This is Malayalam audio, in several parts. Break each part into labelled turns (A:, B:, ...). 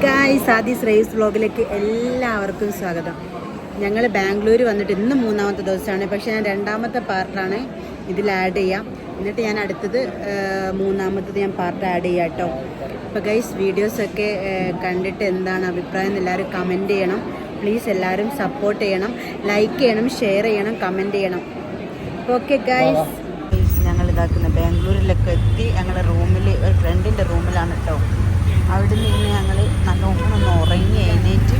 A: ഗായ്സ്, ആദീസ് റൈസ് വ്ലോഗിലേക്ക് എല്ലാവർക്കും സ്വാഗതം. ഞങ്ങൾ ബാംഗ്ലൂർ വന്നിട്ട് ഇന്ന് 3ാമത്തെ ദിവസമാണ്. പക്ഷേ ഞാൻ 2ാമത്തെ പാർട്ടാണ് ഇതിൽ ആഡ് ചെയ്യാം. എന്നിട്ട് ഞാൻ അടുത്തത് 3ാമത്തത് ഞാൻ പാർട്ട് ആഡ് ചെയ്യാം കേട്ടോ. അപ്പോൾ ഗൈസ്, വീഡിയോസൊക്കെ കണ്ടിട്ട് എന്താണ് അഭിപ്രായം എല്ലാവരും കമൻറ്റ് ചെയ്യണം. പ്ലീസ് എല്ലാവരും സപ്പോർട്ട് ചെയ്യണം, ലൈക്ക് ചെയ്യണം, ഷെയർ ചെയ്യണം, കമൻറ്റ് ചെയ്യണം. ഓക്കെ ഗൈസ്, ഞങ്ങൾ ഇതാക്കുന്ന ബാംഗ്ലൂരിലൊക്കെ എത്തി. ഞങ്ങളുടെ റൂമിൽ ഒരു ഫ്രണ്ടിൻ്റെ റൂമിലാണ് കേട്ടോ. അവിടെ നിന്ന് ഞങ്ങൾ നല്ലോണം ഉറങ്ങി എഴുന്നേറ്റ്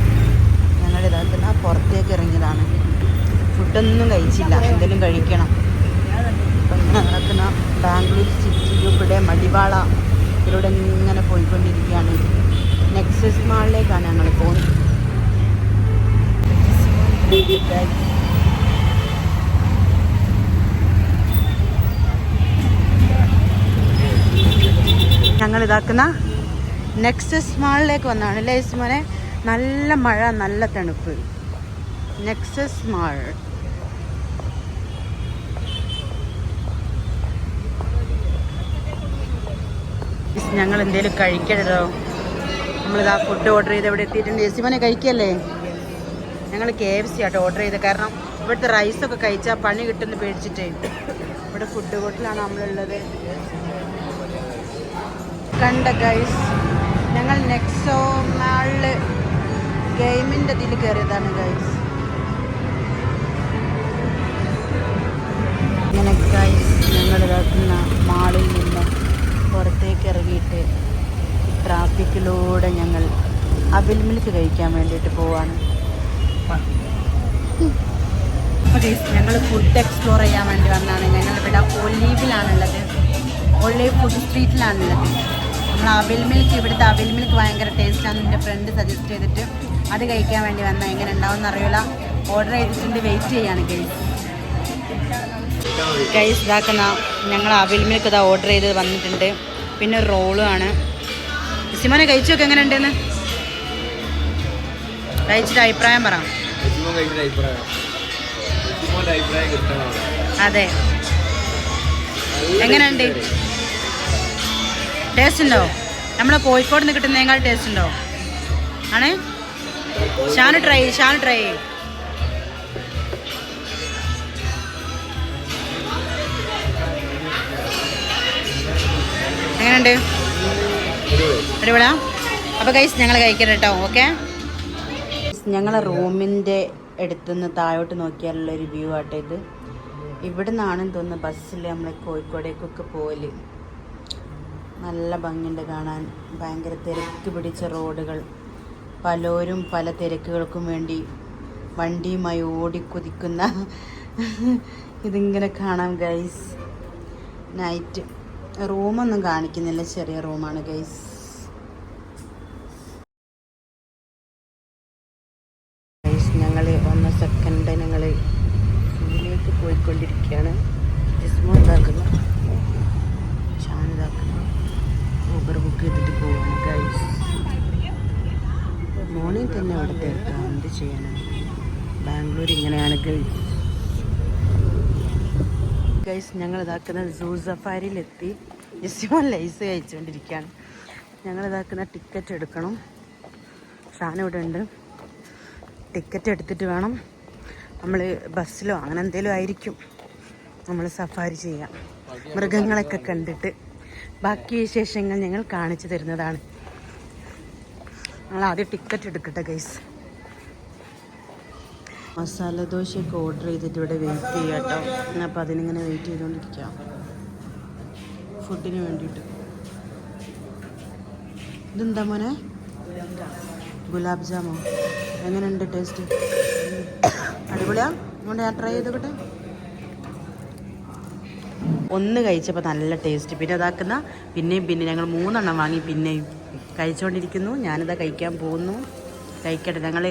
A: ഞങ്ങൾ ഇതാക്കുന്ന പുറത്തേക്ക് ഇറങ്ങിയതാണ്. ഫുഡൊന്നും കഴിച്ചില്ല, എന്തെങ്കിലും കഴിക്കണം. അപ്പം ഇങ്ങനെ നടക്കുന്ന ബാംഗ്ലൂർ സിറ്റിയിലൂടെ മടിവാള ഇതിലൂടെ ഇങ്ങനെ പോയിക്കൊണ്ടിരിക്കുകയാണ്. നെക്സസ് മാളിലേക്കാണ് ഞങ്ങൾ പോകുന്നത്. ഞങ്ങൾ ഇതാക്കുന്ന നെക്സസ് മാളിലേക്ക് വന്നതാണ് അല്ലേ ഇസ്മോനെ? നല്ല മഴ, നല്ല തണുപ്പ്. Nexus mall. ഞങ്ങൾ എന്തേലും കഴിക്കരുതോ? നമ്മളിതാ ഫുഡ് ഓർഡർ ചെയ്ത് ഇവിടെ എത്തിയിട്ടുണ്ട്. ഇസ്മോനെ കഴിക്കല്ലേ? ഞങ്ങൾ KFC ആട്ടോ ഓർഡർ ചെയ്തത്. കാരണം ഇവിടുത്തെ റൈസൊക്കെ കഴിച്ചാൽ പണി കിട്ടുമെന്ന് പേടിച്ചിട്ടേ. ഇവിടെ ഫുഡ് കോർട്ടിലാണ് നമ്മളുള്ളത്. കണ്ട ഗൈസ്, ഞങ്ങൾ നെക്സോ മാളിൽ ഗെയിമിൻ്റെ ഇതിൽ കയറിയതാണ് ഗൈസ്. അങ്ങനെ ഗൈസ്, ഞങ്ങൾ ഇതാക്കുന്ന മാളിൽ നിന്ന് പുറത്തേക്ക് ഇറങ്ങിയിട്ട് ട്രാഫിക്കിലൂടെ ഞങ്ങൾ അവിൽ മിൽക്ക് കഴിക്കാൻ വേണ്ടിയിട്ട് പോവാണ്. ഞങ്ങൾ ഫുഡ് എക്സ്പ്ലോർ ചെയ്യാൻ വേണ്ടി വന്നതാണ്. ഞങ്ങളിവിടെ ഒലീവിലാണുള്ളത്, ഒലീവ് ഫുഡ് സ്ട്രീറ്റിലാണുള്ളത്. നമ്മൾ അവിൽ മിൽക്ക്, ഇവിടുത്തെ അവിൽ മിൽക്ക് ഭയങ്കര ടേസ്റ്റാണ്. എൻ്റെ ഫ്രണ്ട് സജസ്റ്റ് ചെയ്തിട്ട് അത് കഴിക്കാൻ വേണ്ടി വന്നാൽ എങ്ങനെ ഉണ്ടാവുമെന്ന് അറിയില്ല. ഓർഡർ ചെയ്തിട്ടുണ്ട്, വെയിറ്റ് ചെയ്യാണ് ഗൈസ്. ഇതാക്കുന്ന ഞങ്ങൾ അവിൽ മിൽക്ക് ഇതാ ഓർഡർ ചെയ്ത് വന്നിട്ടുണ്ട്. പിന്നെ റോളും ആണ്. സിമോനെ കഴിച്ചു നോക്കെ എങ്ങനെ ഉണ്ടെന്ന്? കഴിച്ചിട്ട് അഭിപ്രായം പറ. അതെ, എങ്ങനെയുണ്ട്? ടേസ്റ്റ് ഉണ്ടോ? നമ്മളെ കോഴിക്കോട് നിന്ന് കിട്ടുന്നതിനേക്കാൾ ടേസ്റ്റ് ഉണ്ടോ? ആണ്. ഷാനു ട്രൈ എങ്ങനെയുണ്ട്? അടിപൊളിയാ. അപ്പോൾ ഗൈസ്, ഞങ്ങൾ കഴിക്കട്ടെ കേട്ടോ. ഓക്കെ, ഞങ്ങളെ റൂമിൻ്റെ അടുത്തുനിന്ന് താഴോട്ട് നോക്കിയാലുള്ളൊരു വ്യൂ ആട്ടെ ഇത്. ഇവിടെ നിന്നാണെന്ന് തോന്നുന്നു ബസ്സിൽ നമ്മൾ കോഴിക്കോടേക്കൊക്കെ പോകല്. നല്ല ഭംഗിയുണ്ട് കാണാൻ. ഭയങ്കര തിരക്ക് പിടിച്ച റോഡുകൾ, പലരും പല തിരക്കുകൾക്കും വേണ്ടി വണ്ടിയുമായി ഓടിക്കുതിക്കുന്ന ഇതിങ്ങനെ കാണാം ഗൈസ്. നൈറ്റ് റൂമൊന്നും കാണിക്കുന്നില്ല, ചെറിയ റൂമാണ് ഗൈസ്. ഞങ്ങൾ 1 സെക്കൻഡ് ഞങ്ങൾ സൂയിലേക്ക് പോയിക്കൊണ്ടിരിക്കുകയാണ്. ജിസ്മോ ഇതാക്കുന്നു, ഷാൻ ഇതാക്കുന്നു. ഊബർ ബുക്ക് ചെയ്തിട്ട് പോവാണ് ഗൈസ്. മോർണിംഗ് തന്നെ അവിടെ തിരക്കാം, എന്ത് ചെയ്യാനാണ്? ബാംഗ്ലൂർ ഇങ്ങനെയാണ് ഗൈസ്. ഞങ്ങൾ ഇതാക്കുന്ന സൂ സഫാരിയിലെത്തി. ജിസ്മോ ലൈസ് കഴിച്ചുകൊണ്ടിരിക്കുകയാണ്. ഞങ്ങൾ ഇതാക്കുന്ന ടിക്കറ്റ് എടുക്കണം. ഷാൻ ഇവിടെ ഉണ്ട്. ടിക്കറ്റ് എടുത്തിട്ട് വേണം നമ്മൾ ബസ്സിലോ അങ്ങനെ എന്തെങ്കിലും ആയിരിക്കും നമ്മൾ സഫാരി ചെയ്യാം. മൃഗങ്ങളൊക്കെ കണ്ടിട്ട് ബാക്കി വിശേഷങ്ങൾ ഞങ്ങൾ കാണിച്ചു തരുന്നതാണ്. ഞങ്ങൾ ആദ്യം ടിക്കറ്റ് എടുക്കട്ടെ ഗൈസ്. മസാല ദോശയൊക്കെ ഓർഡർ ചെയ്തിട്ട് ഇവിടെ വെയിറ്റ് ചെയ്യാം കേട്ടോ. അപ്പോൾ അതിനിങ്ങനെ വെയിറ്റ് ചെയ്തുകൊണ്ടിരിക്കാം ഫുഡിന് വേണ്ടിയിട്ട്. ഇതെന്താ മോനെ? ഗുലാബ് ജാമോ? എങ്ങനെയുണ്ട് ടേസ്റ്റ്? അടിപൊളിയാ. അതുകൊണ്ട് ഞാൻ ട്രൈ ചെയ്തോട്ടെ. ഒന്ന് കഴിച്ചപ്പോൾ നല്ല ടേസ്റ്റ്. പിന്നെ അതാക്കുന്ന പിന്നെയും ഞങ്ങൾ 3 എണ്ണം വാങ്ങി പിന്നെയും കഴിച്ചുകൊണ്ടിരിക്കുന്നു. ഞാനിതാ കഴിക്കാൻ പോകുന്നു. കഴിക്കട്ടെ. ഞങ്ങൾ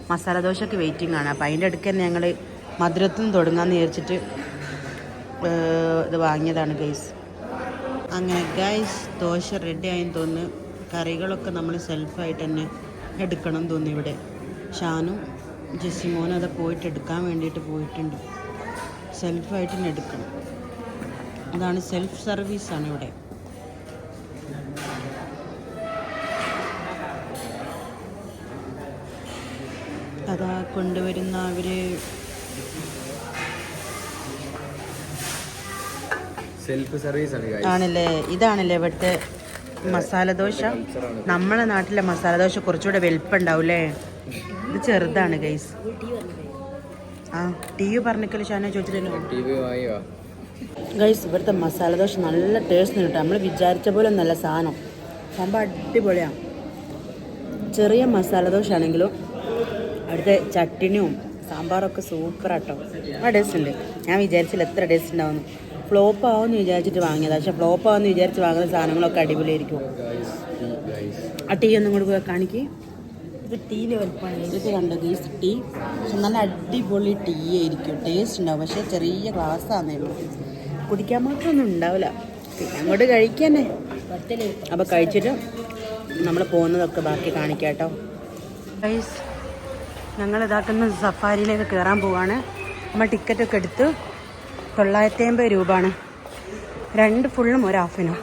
A: മസാല ദോശയ്ക്ക് വെയിറ്റിംഗ് ആണ്. അപ്പോൾ അതിൻ്റെ അടുക്ക് തന്നെ ഞങ്ങൾ മധുരത്തിൽ നിന്ന് തുടങ്ങാമെന്ന് വിചാരിച്ചിട്ട് ഇത് വാങ്ങിയതാണ് ഗൈസ്. അങ്ങനെ ഗൈസ്, ദോശ റെഡി ആയെന്ന് തോന്നുന്നു. കറികളൊക്കെ നമ്മൾ സെൽഫായിട്ട് തന്നെ എടുക്കണം തോന്നി. ഇവിടെ ഷാനും ജെസിമോനും അത് പോയിട്ട് എടുക്കാൻ വേണ്ടിയിട്ട് പോയിട്ടുണ്ട്. സെൽഫായിട്ട് തന്നെ എടുക്കണം. അതാണ് സെൽഫ് സർവീസാണ് ഇവിടെ. അതാ കൊണ്ടുവരുന്ന അവര്
B: സെൽഫ് സർവീസ്
A: ആണല്ലേ. ഇതാണല്ലേ ഇവിടുത്തെ മസാല ദോശ. നമ്മളെ നാട്ടിലെ മസാല ദോശ കുറച്ചുകൂടെ വലുപ്പുണ്ടാവൂലേ. ഇത് ചെറുതാണ് ഗൈസ്. ആ ടി വി പറഞ്ഞിക്കല്ലോ ഷാന ചോദിച്ചിട്ടല്ലോ. ഗൈസ് ഇവിടുത്തെ മസാല ദോശ നല്ല ടേസ്റ്റ് കിട്ടും. നമ്മൾ വിചാരിച്ച പോലെ നല്ല സാധനം. സംഭവം അടിപൊളിയാണ്. ചെറിയ മസാല ദോശ ആണെങ്കിലും അവിടുത്തെ ചട്ടിനിയും സാമ്പാറൊക്കെ സൂപ്പറാട്ടോ. ആ ടേസ്റ്റ് ഉണ്ട്. ഞാൻ വിചാരിച്ചില്ല എത്ര ടേസ്റ്റ് ഉണ്ടാവുന്നു. ഫ്ലോപ്പ് ആവുമെന്ന് വിചാരിച്ചിട്ട് വാങ്ങിയതാണ്. പക്ഷെ ഫ്ലോപ്പ് ആവുമെന്ന് വിചാരിച്ച് വാങ്ങുന്ന സാധനങ്ങളൊക്കെ അടിപൊളിയായിരിക്കും. ആ ടീ ഒന്നും കൂടി കാണിക്ക്. ഇത് ടീയിലെ വലുപ്പമാണ്. ഇത് കണ്ടോ ഗീസ് ടീ. പക്ഷെ നല്ല അടിപൊളി ടീ ആയിരിക്കും. ടേസ്റ്റ് ഉണ്ടാവും. പക്ഷേ ചെറിയ ഗ്ലാസ്സാന്നേ ഉള്ളൂ. കുടിക്കാൻ മാത്രമൊന്നും ഉണ്ടാവില്ല. പിന്നെ അങ്ങോട്ട് കഴിക്കാനേ. അപ്പോൾ കഴിച്ചിട്ട് നമ്മൾ പോകുന്നതൊക്കെ ബാക്കി കാണിക്കാം കേട്ടോ. ഗൈസ് ഞങ്ങൾ ഇതാക്കുന്ന സഫാരിയിലേക്ക് കയറാൻ പോവാണ്. നമ്മൾ ടിക്കറ്റൊക്കെ എടുത്ത് 950 രൂപയാണ്. 2 ഫുള്ളും 1 ഹാഫിനും.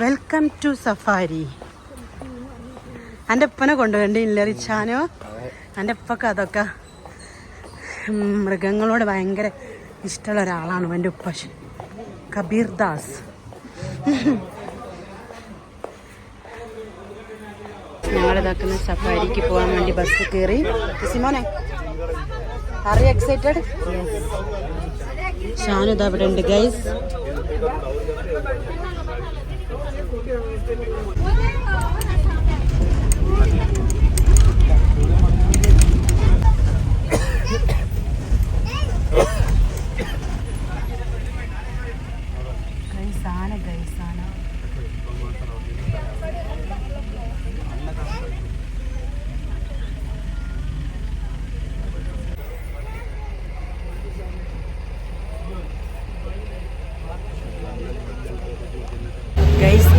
A: Welcome to safari. എൻ്റെ ഉപ്പനെ കൊണ്ടുപോകണ്ടില്ല റിച്ചാനോ. എൻ്റെ ഉപ്പൊക്കെ അതൊക്കെ മൃഗങ്ങളോട് ഭയങ്കര ഇഷ്ടമുള്ള ഒരാളാണ് എൻ്റെ ഉപ്പ കബീർ ദാസ്. ഞങ്ങളിതാക്കുന്ന സഫാരിക്ക് പോകാൻ വേണ്ടി ബസ് കയറി. സിമോനെ ആർ യു എക്സൈറ്റഡ്? ഷാനു ഇതാ ഇവിടെ ഉണ്ട് ഗൈസ്.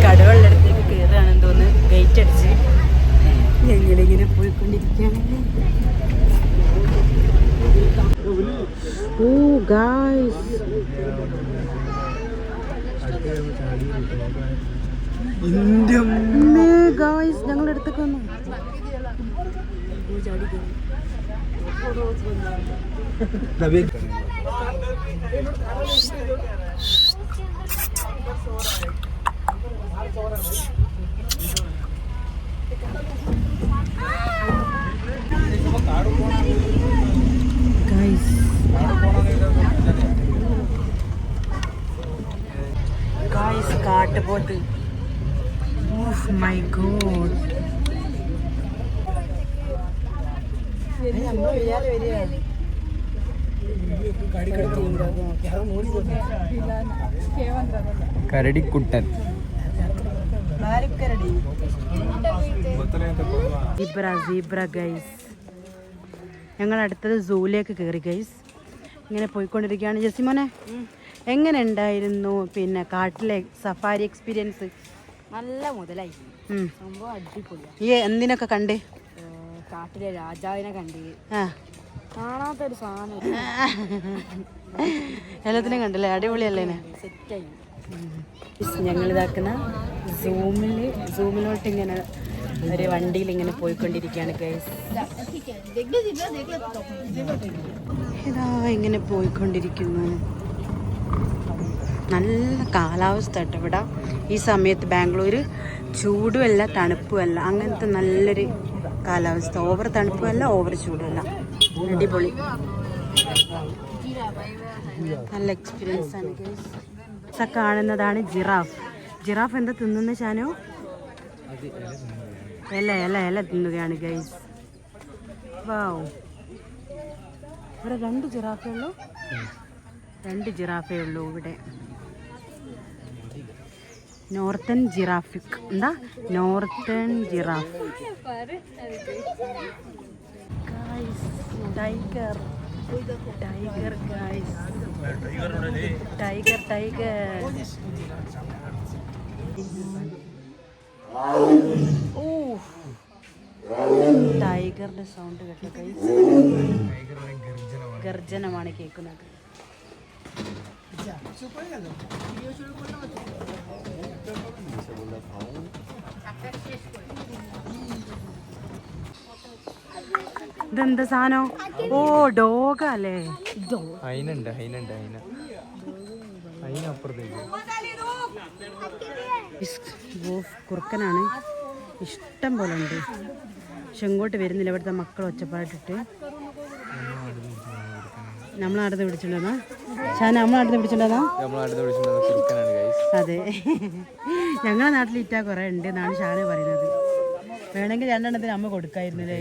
A: കടകളുടെ അടുത്തേക്ക് കയറുകയാണെന്ന് തോന്നുന്നു. ഗേറ്റ് അടിച്ച് ഞങ്ങളിങ്ങനെ പോയിക്കൊണ്ടിരിക്കുകയാണല്ലേ. ഓ ഗായ്സ് ഗായ്സ് ഞങ്ങളുടെ അടുത്തേക്ക് വന്നു. ഗായ്സ് കാട്ടുപോത്ത്. Oh my god.
B: കരടിക്കുട്ടൻ.
A: Zebra guys. ഞങ്ങൾ അടുത്തത് സൂവിലേക്ക് കയറി ഗൈസ്. ഇങ്ങനെ പോയിക്കൊണ്ടിരിക്കുകയാണ്. ജസിമോനെ എങ്ങനെ ഉണ്ടായിരുന്നു പിന്നെ കാട്ടിലെ സഫാരി എക്സ്പീരിയൻസ്?
C: നല്ല മുതലായി. സംഭവം അടിപൊളിയാണ്.
A: ഈ എന്തിനൊക്കെ കണ്ടേ?
C: കാട്ടിലെ രാജാവിനെ കണ്ട്. കാണാത്തൊരു സാധനം
A: എല്ലാത്തിനും കണ്ടല്ലേ? അടിപൊളിയല്ലേ?
C: സെറ്റായി.
A: ഞങ്ങളിതാക്കുന്ന സൂമിലോട്ട് ഇങ്ങനെ ഒരു വണ്ടിയിൽ ഇങ്ങനെ പോയിക്കൊണ്ടിരിക്കുകയാണ് ഗൈസ്. ഇതാ ഇങ്ങനെ പോയിക്കൊണ്ടിരിക്കുന്നു. നല്ല കാലാവസ്ഥ കേട്ടോ ഇവിടെ. ഈ സമയത്ത് ബാംഗ്ലൂർ ചൂടുമല്ല തണുപ്പുമല്ല, അങ്ങനത്തെ നല്ലൊരു കാലാവസ്ഥ. ഓവർ തണുപ്പുമല്ല ഓവർ ചൂടുമല്ല. അടിപൊളി നല്ല എക്സ്പീരിയൻസ് ആണ് ഗൈസ്. കാണുന്നതാണ് ജിറാഫ്. ജിറാഫ് എന്താ തിന്നുന്ന ഷാനോ? ഇല തിന്നുകയാണ് ഗൈസ്. വാവ്. ഇവിടെ 2 ജിറാഫേ ഉള്ളൂ. 2 ജിറാഫേ ഉള്ളൂ ഇവിടെ. നോർത്തേൺ ജിറാഫിക് എന്താ northern giraffe. Tiger tiger guys. Tiger ടൈഗറിന്റെ സൗണ്ട് കേട്ടോ ഗൈസ്. ഗർജനമാണ് കേൾക്കുന്നത്. ഇതെന്താ സാധനം? ഓ ഡോഗ അല്ലേ?
B: അതിനുണ്ട് അതിനപ്പുറത്തേക്ക്
A: കുറുക്കനാണ്, ഇഷ്ടം പോലെ ഉണ്ട്. പക്ഷെ ഇങ്ങോട്ട് വരുന്നില്ല. ഇവിടുത്തെ മക്കൾ ഒച്ചപ്പാടിട്ട് നമ്മളടുത്ത് പിടിച്ചിട്ടുണ്ടോ? നമ്മളടുത്ത് പിടിച്ചിട്ടുണ്ടോ? അതെ, ഞങ്ങളെ നാട്ടിൽ ഇറ്റാ കുറെ ഉണ്ട് എന്നാണ് ഷാന് പറയുന്നത്. വേണമെങ്കിൽ രണ്ടെണ്ണത്തിന് അമ്മ കൊടുക്കായിരുന്നില്ലേ?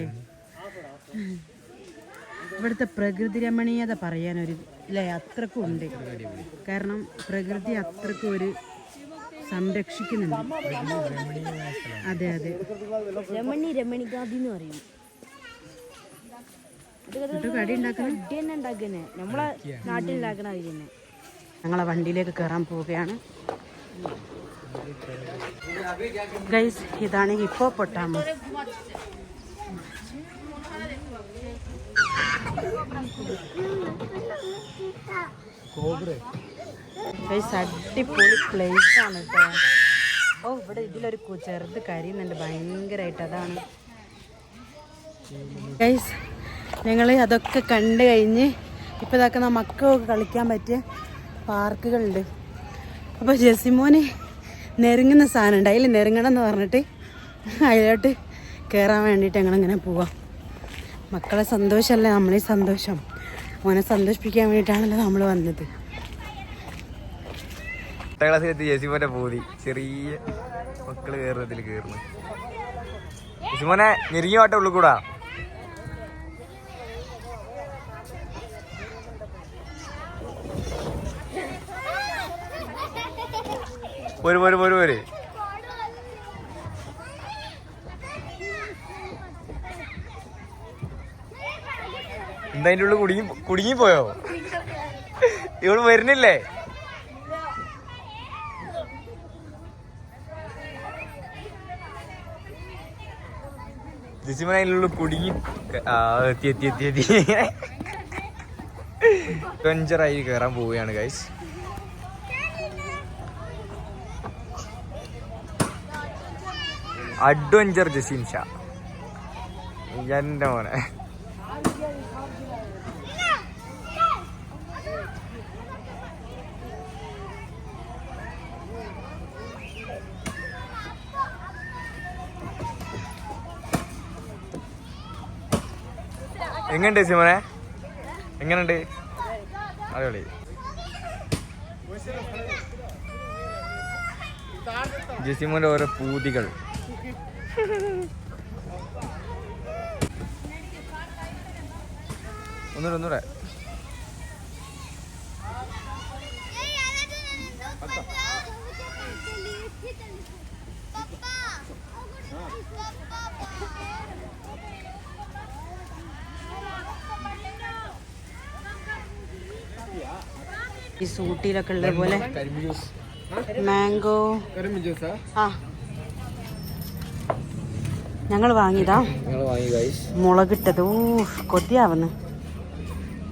A: ഇവിടുത്തെ പ്രകൃതി രമണീയത പറയാനൊരു അല്ലേ അത്രക്കും ഉണ്ട്. കാരണം പ്രകൃതി അത്രക്കും ഒരു സംരക്ഷിക്കുന്നുണ്ട്. അതെ അതെ,
C: രമണികാതി പറയും.
A: കടി ഉണ്ടാക്കുന്നത്
C: നമ്മളെ നാട്ടിൽ ഉണ്ടാക്കണ അത് തന്നെ.
A: ഞങ്ങളെ വണ്ടിയിലേക്ക് കയറാൻ പോവുകയാണ് ഗൈസ്. ഇതാണ് ഹിപ്പോപ്പൊട്ടാമസ്. ഗൈസ് അടിപൊളി പ്ലേസ് ആണ് കേട്ടോ. ഓ ഇവിടെ ഇതിലൊരു ചെറുത് കരയുന്നുണ്ട് ഭയങ്കരമായിട്ട്. അതാണ് ഗൈസ്, ഞങ്ങൾ അതൊക്കെ കണ്ടു കഴിഞ്ഞ് ഇപ്പോൾ ഇതാക്കുന്ന മക്കൾക്ക് കളിക്കാൻ പറ്റിയ പാർക്കുകളുണ്ട്. അപ്പോൾ ജെസിമോന് നെരുങ്ങുന്ന സാധനമുണ്ട്, അതിൽ നെരുങ്ങണം എന്ന് പറഞ്ഞിട്ട് അതിലോട്ട് കയറാൻ വേണ്ടിയിട്ട് ഞങ്ങളിങ്ങനെ പോവാം. മക്കളെ സന്തോഷമല്ലേ നമ്മളെ സന്തോഷം. മോനെ സന്തോഷിപ്പിക്കാൻ വേണ്ടിയിട്ടാണല്ലോ നമ്മൾ വന്നത്.
B: ജെസിമോന്റെ പൂതി ചെറിയ മക്കള് കയറുന്നതിൽ കയറുന്നു. ജെസിമോനെ ഞെരുങ്ങി വാട്ട ഉള്ളു കൂടാ. പോര് എന്താ അതിൻ്റെ ഉള്ളിൽ കുടുങ്ങിപ്പോയോ? ഇവള് വരുന്നില്ലേ? ജെസിമോൻ അതിനുള്ളിൽ കുടുങ്ങി എത്തി അഡ്വഞ്ചറായി കയറാൻ പോവുകയാണ് ഗൈസ്. അഡ്വഞ്ചർ ജസീം ഷാ എൻ്റെ മോനെ. എങ്ങനെയുണ്ട് ജസീമോനെ? എങ്ങനെയുണ്ട്? അടിപൊളി. ജസീമോന്റെ ഓരോ പൂതികൾ. ഒന്നൂടെ
A: ഈ സൂട്ടിയിലൊക്കെ ഉള്ള പോലെ മാംഗോ. ആ ഞങ്ങൾ വാങ്ങിയതാ മുളകിട്ടത്. കൊതിയാവുന്നു.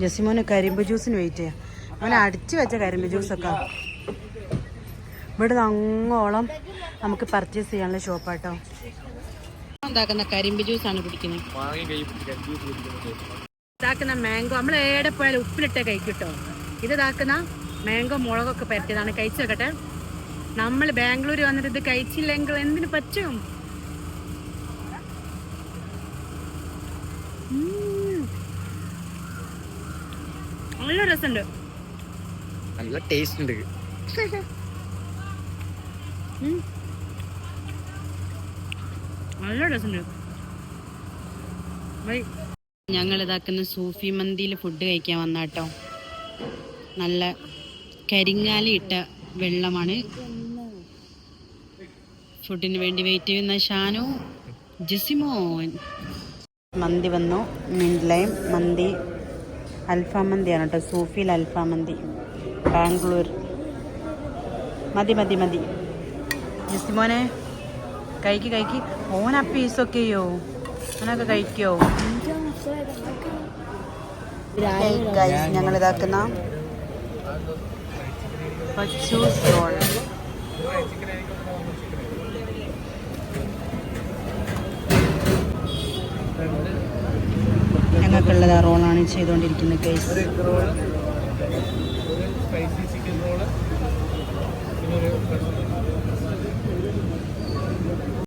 A: ജസിമോന് കരിമ്പ് ജ്യൂസിന് വെയിറ്റ് ചെയ്യാം. അവനെ അടിച്ചു വെച്ച കരിമ്പ് ജ്യൂസൊക്കെ ഇവിടെ അങ്ങോളം നമുക്ക് പർച്ചേസ് ചെയ്യാനുള്ള ഷോപ്പാട്ടോ. ഇതാക്കുന്ന കരിമ്പ് ജ്യൂസാണ് കുടിക്കുന്നത്. ഇതാക്കുന്ന മാംഗോ നമ്മൾ എവിടെ പോയാലും ഉപ്പിലിട്ടേ കഴിക്കിട്ടോ. ഇത് ഇതാക്കുന്ന മാംഗോ മുളകൊക്കെ പരത്തിയതാണ്. കഴിച്ചു വെക്കട്ടെ. നമ്മൾ ബാംഗ്ലൂർ വന്നിട്ട് ഇത് കഴിച്ചില്ലെങ്കിൽ എന്തിനു പറ്റും? നല്ല രസമുണ്ട്,
B: നല്ല ടേസ്റ്റ് ഉണ്ട്.
A: നല്ല രസമുണ്ട്. ഞങ്ങൾ ഇതാക്കുന്ന സൂഫി മന്തിയിൽ ഫുഡ് കഴിക്കാൻ വന്നാട്ടോ. നല്ല കരിങ്ങാലി ഇട്ട വെള്ളമാണ്. ഫുഡിന് വേണ്ടി വെയിറ്റ് ചെയ്യുന്ന ഷാനു, ജസിമോൻ. മന്തി വന്നു. മിൻലൈം മന്തി, അൽഫാം മന്തിയാണ് കേട്ടോ. സൂഫിയിൽ അൽഫാം മന്തി, ബാംഗ്ലൂർ. മതി ജസിമോനെ കഴിക്ക്. ഓനാ പീസൊക്കെയോ? ഓനൊക്കെ കഴിക്കോ? ഞങ്ങൾ ഇതാക്കുന്ന പച്ചൂസ് റോൾ. ഞങ്ങൾക്കുള്ളത് ആ റോളാണ് ചെയ്തുകൊണ്ടിരിക്കുന്നത് കേസ്.
D: Spicy chicken roll